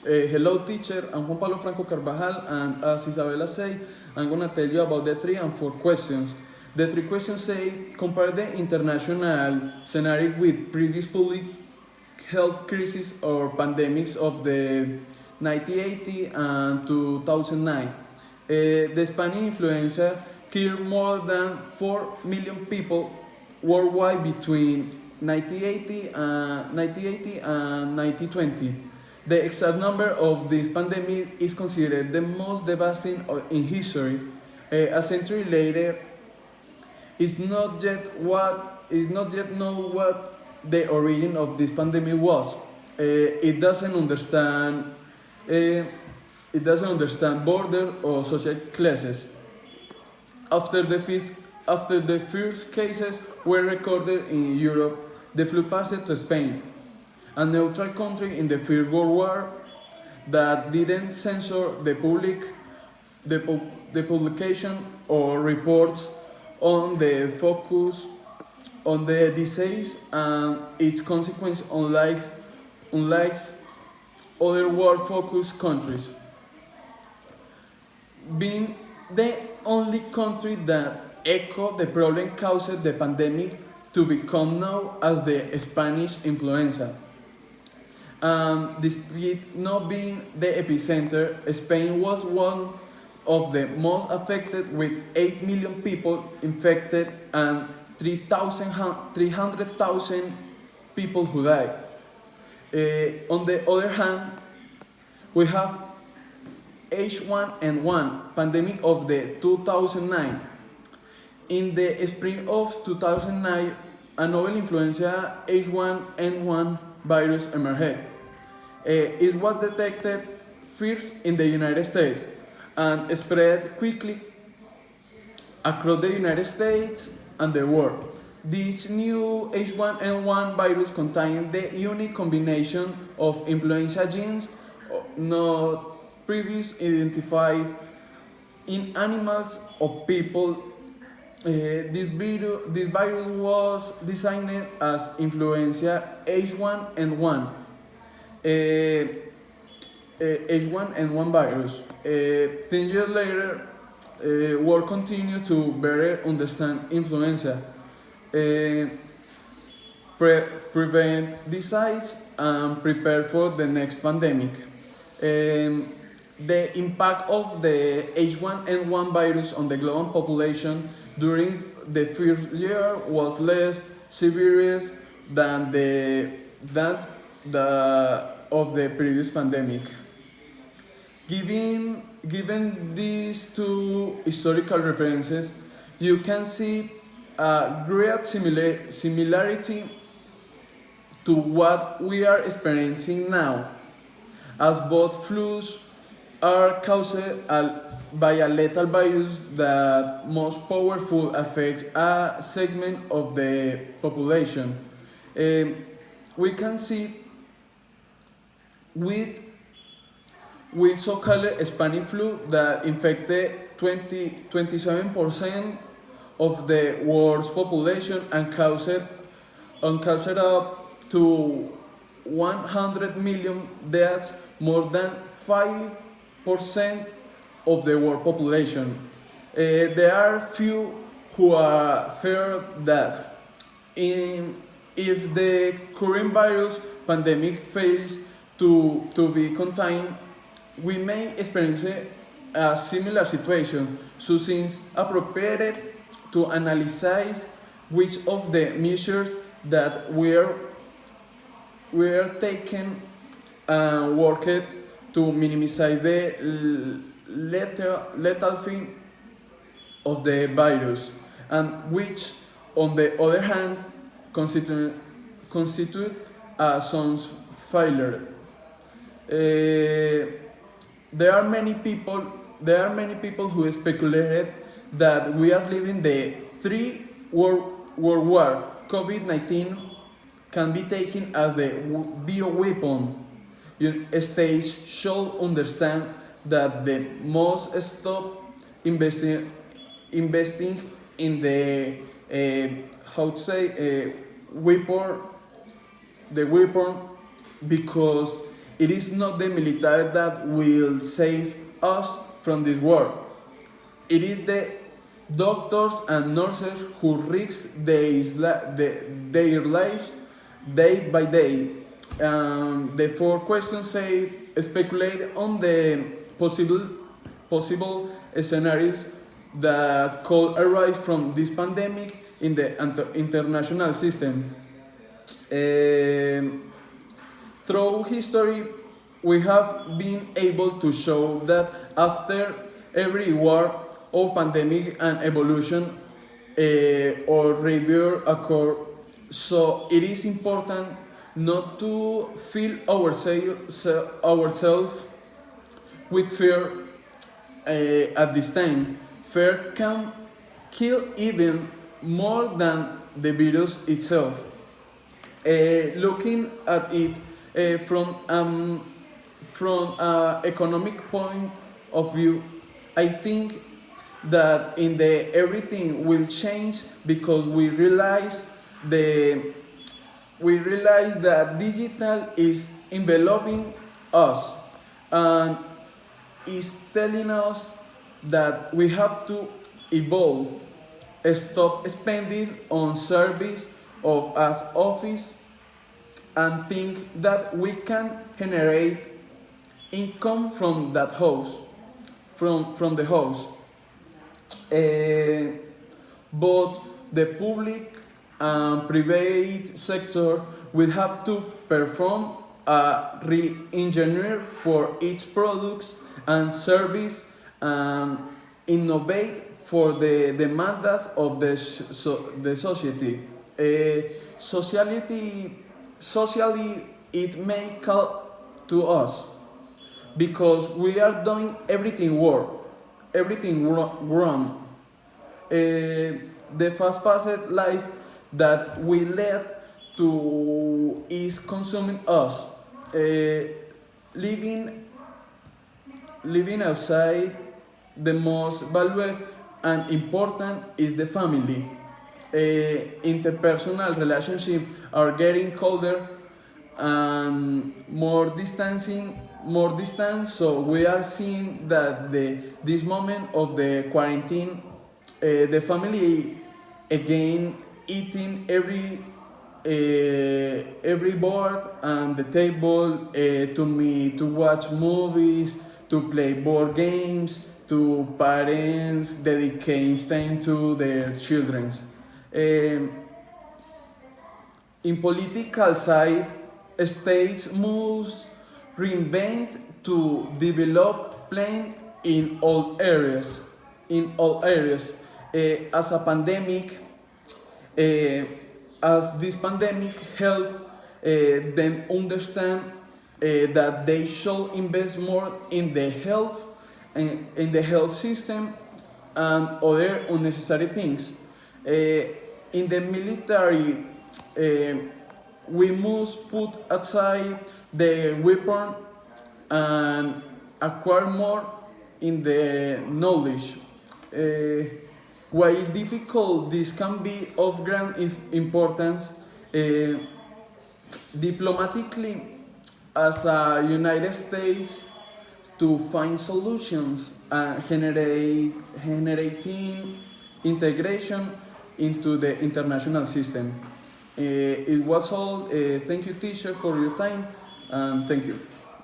Hello teacher, I'm Juan Pablo Franco Carvajal, and as Isabella said, I'm gonna tell you about the 3 and 4 questions. The 3 questions say, compare the international scenario with previous public health crisis or pandemics of the 1980 and 2009. The Spanish influenza killed more than 4 million people worldwide between 1980 and 1920. The exact number of this pandemic is considered the most devastating in history. A century later, it's not yet known what the origin of this pandemic was. It doesn't understand border or social classes. After the fifth, After the first cases were recorded in Europe, the flu passed to Spain, a neutral country in the First World War that didn't censor the publication or reports on the focus on the disease and its consequence, unlike other war-focused countries. Being the only country that echoed the problem caused the pandemic to become known as the Spanish influenza. Despite not being the epicenter, Spain was one of the most affected, with 8 million people infected and 300,000 people who died. On the other hand, we have H1N1 pandemic of the 2009. In the spring of 2009, a novel influenza H1N1 virus emerged. It was detected first in the United States and spread quickly across the United States and the world. This new H1N1 virus contains the unique combination of influenza genes not previously identified in animals or people. This virus was designed as influenza H1N1. H1N1 virus. 10 years later, world continued to better understand influenza, prevent disease, and prepare for the next pandemic. The impact of the H1N1 virus on the global population during the first year was less severe than of the previous pandemic. Given these two historical references, you can see a great similarity to what we are experiencing now, as both flus are caused by a lethal virus that most powerful affects a segment of the population. We can see with so-called Spanish flu that infected 27% of the world's population and caused up to 100 million deaths, more than 5% of the world population. There are few who are fear that if the current virus pandemic fails to be contained, we may experience a similar situation. So seems appropriate to analyze which of the measures that were taken and worked to minimize the lethality of the virus, and which, on the other hand, constitute some failure. There are many people who speculated that we are living the World War. COVID-19 can be taken as the bioweapon. States should understand that they must stop investing in the weapon, because It is not the military that will save us from this war. It is the doctors and nurses who risk their lives day by day. The four questions say speculate on the possible scenarios that could arise from this pandemic in the international system. Through history, we have been able to show that after every war or pandemic and evolution or rebirth occur, so it is important not to fill ourselves with fear at this time. Fear can kill even more than the virus itself. Looking at it from an economic point of view, I think that in the everything will change because we realize that digital is enveloping us and is telling us that we have to evolve, stop spending on service of as office and think that we can generate income from that house, from the house. Both the public and private sector will have to perform a re-engineer for each products and service and innovate for the demands of the society. Socially, it may call to us because we are doing everything wrong. The fast-paced life that we led to is consuming us. Living outside, the most valuable and important is the family. Interpersonal relationships are getting colder and more distant. So we are seeing that this moment of the quarantine, the family again eating every board and the table to watch movies, to play board games, to parents dedicating time to their children. In political side, states must reinvent to develop plan in all areas. As a pandemic, as this pandemic help them understand that they should invest more in the health system and other unnecessary things. In the military, we must put aside the weapon and acquire more in the knowledge. While difficult this can be of grand importance, diplomatically, as a United States, to find solutions and generating integration into the international system. It was all. Thank you, teacher, for your time, and thank you.